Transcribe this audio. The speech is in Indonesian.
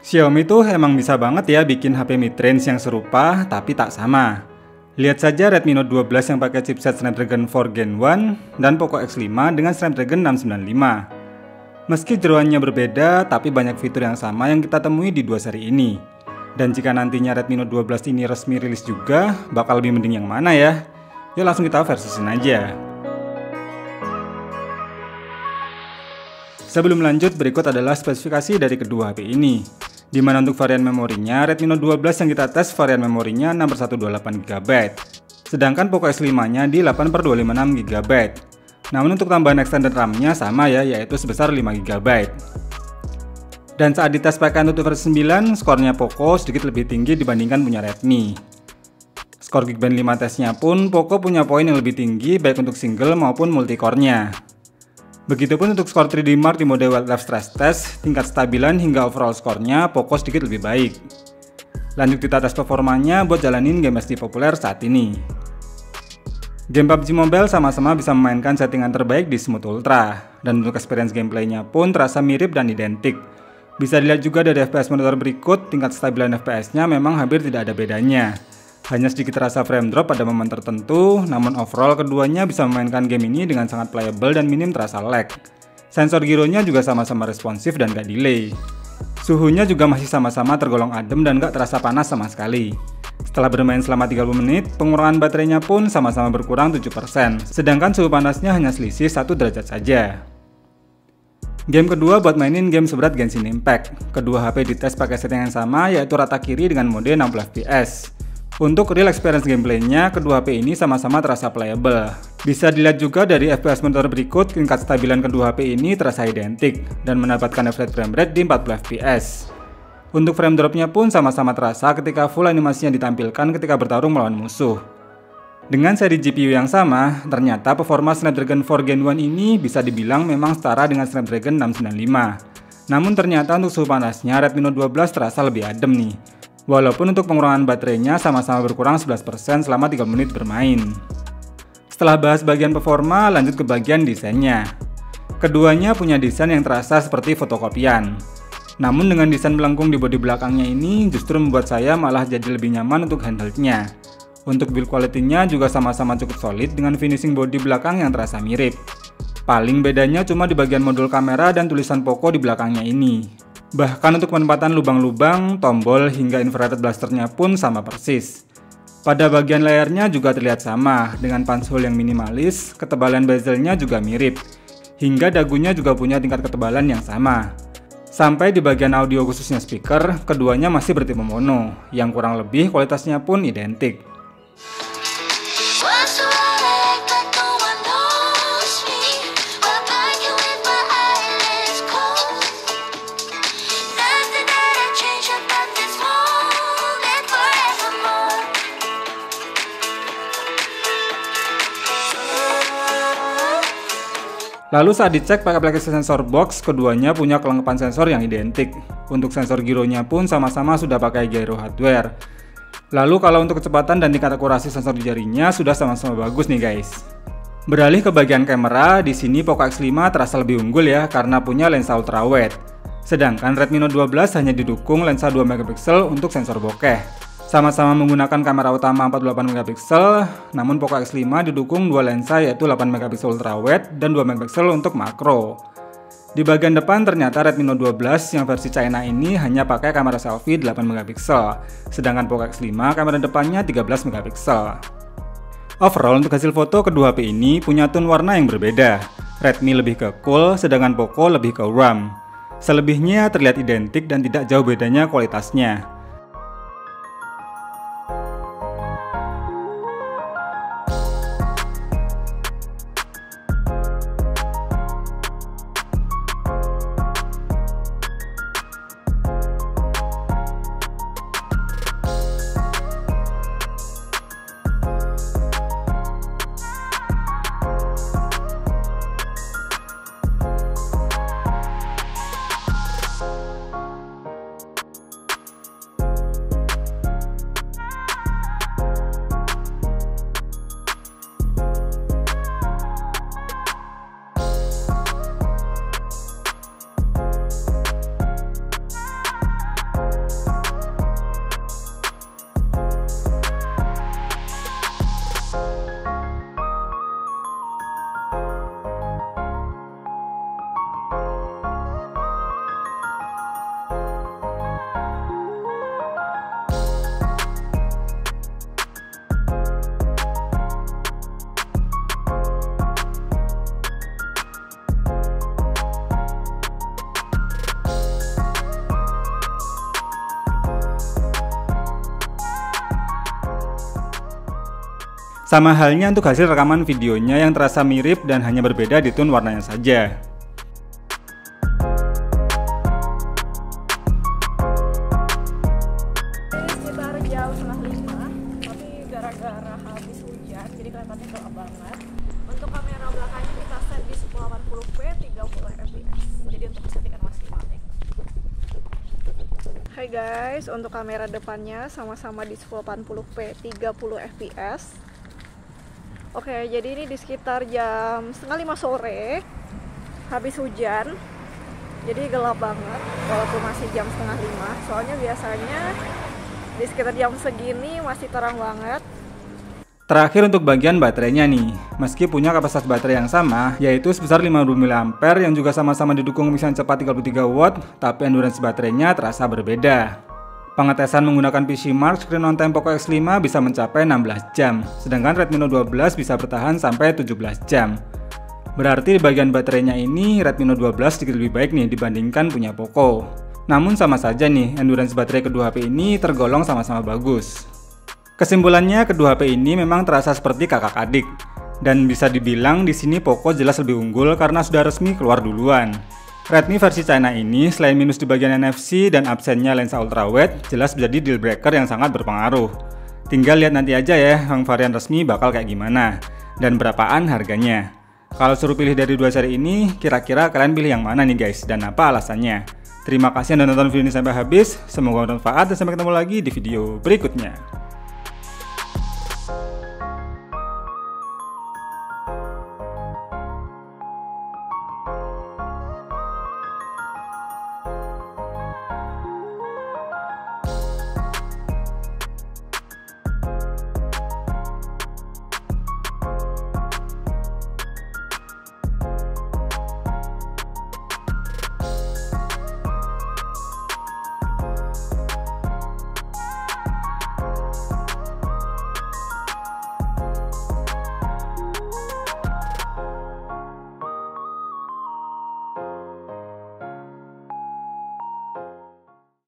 Xiaomi tuh emang bisa banget ya bikin HP mid-range yang serupa tapi tak sama. Lihat saja Redmi Note 12 yang pakai chipset Snapdragon 4 Gen 1 dan Poco X5 dengan Snapdragon 695. Meski jeroannya berbeda, tapi banyak fitur yang sama yang kita temui di dua seri ini. Dan jika nantinya Redmi Note 12 ini resmi rilis juga, bakal lebih mending yang mana ya? Yuk langsung kita versusin aja. Sebelum lanjut, berikut adalah spesifikasi dari kedua HP ini. Di mana untuk varian memorinya, Redmi Note 12 yang kita tes varian memorinya 6/128GB. Sedangkan Poco X5-nya di 8/256GB. Namun untuk tambahan extended RAM-nya sama ya, yaitu sebesar 5GB. Dan saat dites pakai Antutu versi 9, skornya Poco sedikit lebih tinggi dibandingkan punya Redmi. Skor Geekbench 5 tesnya pun Poco punya poin yang lebih tinggi baik untuk single maupun multi-core-nya. Begitupun untuk skor 3D Mark di mode Wildlife Stress Test, tingkat stabilan hingga overall skornya Poco sedikit lebih baik. Lanjut kita tes performanya buat jalanin game SD populer saat ini. Game PUBG Mobile sama-sama bisa memainkan settingan terbaik di Smooth Ultra, dan untuk experience gameplaynya pun terasa mirip dan identik. Bisa dilihat juga dari FPS monitor berikut, tingkat stabilan FPS-nya memang hampir tidak ada bedanya. Hanya sedikit terasa frame drop pada momen tertentu, namun overall keduanya bisa memainkan game ini dengan sangat playable dan minim terasa lag. Sensor gironya juga sama-sama responsif dan gak delay. Suhunya juga masih sama-sama tergolong adem dan gak terasa panas sama sekali. Setelah bermain selama 30 menit, pengurangan baterainya pun sama-sama berkurang 7%, sedangkan suhu panasnya hanya selisih 1 derajat saja. Game kedua buat mainin game seberat Genshin Impact. Kedua HP dites pakai setting yang sama, yaitu rata kiri dengan mode 60fps. Untuk real experience gameplaynya, kedua HP ini sama-sama terasa playable. Bisa dilihat juga dari FPS monitor berikut, tingkat stabilan kedua HP ini terasa identik dan mendapatkan average frame rate di 40fps. Untuk frame dropnya pun sama-sama terasa ketika full animasinya ditampilkan ketika bertarung melawan musuh. Dengan seri GPU yang sama, ternyata performa Snapdragon 4 Gen 1 ini bisa dibilang memang setara dengan Snapdragon 695. Namun ternyata untuk suhu panasnya Redmi Note 12 terasa lebih adem nih. Walaupun untuk pengurangan baterainya sama-sama berkurang 11% selama 3 menit bermain. Setelah bahas bagian performa, lanjut ke bagian desainnya. Keduanya punya desain yang terasa seperti fotokopian. Namun dengan desain melengkung di bodi belakangnya ini justru membuat saya malah jadi lebih nyaman untuk handheldnya. Untuk build quality-nya juga sama-sama cukup solid dengan finishing bodi belakang yang terasa mirip. Paling bedanya cuma di bagian modul kamera dan tulisan Poco di belakangnya ini. Bahkan untuk penempatan lubang-lubang, tombol, hingga infrared blasternya pun sama persis. Pada bagian layarnya juga terlihat sama, dengan punch hole yang minimalis, ketebalan bezelnya juga mirip, hingga dagunya juga punya tingkat ketebalan yang sama. Sampai di bagian audio khususnya speaker, keduanya masih bertipe mono, yang kurang lebih kualitasnya pun identik. Lalu saat dicek pakai aplikasi sensor box, keduanya punya kelengkapan sensor yang identik. Untuk sensor gironya pun sama-sama sudah pakai gyro hardware. Lalu kalau untuk kecepatan dan tingkat akurasi sensor di jarinya sudah sama-sama bagus nih guys. Beralih ke bagian kamera, di sini Poco X5 terasa lebih unggul ya karena punya lensa ultrawide. Sedangkan Redmi Note 12 hanya didukung lensa 2MP untuk sensor bokeh. Sama-sama menggunakan kamera utama 48MP, namun Poco X5 didukung dua lensa yaitu 8MP ultrawide dan 2MP untuk makro. Di bagian depan ternyata Redmi Note 12 yang versi China ini hanya pakai kamera selfie 8MP, sedangkan Poco X5 kamera depannya 13MP. Overall untuk hasil foto kedua HP ini punya tone warna yang berbeda. Redmi lebih ke cool, sedangkan Poco lebih ke warm. Selebihnya terlihat identik dan tidak jauh bedanya kualitasnya. Sama halnya untuk hasil rekaman videonya yang terasa mirip dan hanya berbeda di tone warnanya saja. Sekitar jam 4:30, tapi gara-gara habis hujan jadi kelihatannya gelap banget. Untuk kamera belakangnya kita set di 1080p 30 fps, jadi untuk kesettingan maksimal nih. Hai guys, untuk kamera depannya sama-sama di 1080p 30 fps. Oke, jadi ini di sekitar jam 4:30 sore, habis hujan, jadi gelap banget walaupun masih jam 4:30. Soalnya biasanya di sekitar jam segini masih terang banget. Terakhir untuk bagian baterainya nih, meski punya kapasitas baterai yang sama, yaitu sebesar 5000 mAh yang juga sama-sama didukung pengisian cepat 33 watt, tapi endurance baterainya terasa berbeda. Pengetesan menggunakan PCMark Screen on Time Poco X5 bisa mencapai 16 jam, sedangkan Redmi Note 12 bisa bertahan sampai 17 jam. Berarti di bagian baterainya ini Redmi Note 12 sedikit lebih baik nih dibandingkan punya Poco. Namun sama saja nih, endurance baterai kedua HP ini tergolong sama-sama bagus. Kesimpulannya, kedua HP ini memang terasa seperti kakak adik. Dan bisa dibilang di sini Poco jelas lebih unggul karena sudah resmi keluar duluan. Redmi versi China ini selain minus di bagian NFC dan absennya lensa ultrawide, jelas menjadi deal breaker yang sangat berpengaruh. Tinggal lihat nanti aja ya yang varian resmi bakal kayak gimana dan berapaan harganya. Kalau suruh pilih dari dua seri ini, kira-kira kalian pilih yang mana nih guys dan apa alasannya? Terima kasih yang udah nonton video ini sampai habis, semoga bermanfaat dan sampai ketemu lagi di video berikutnya.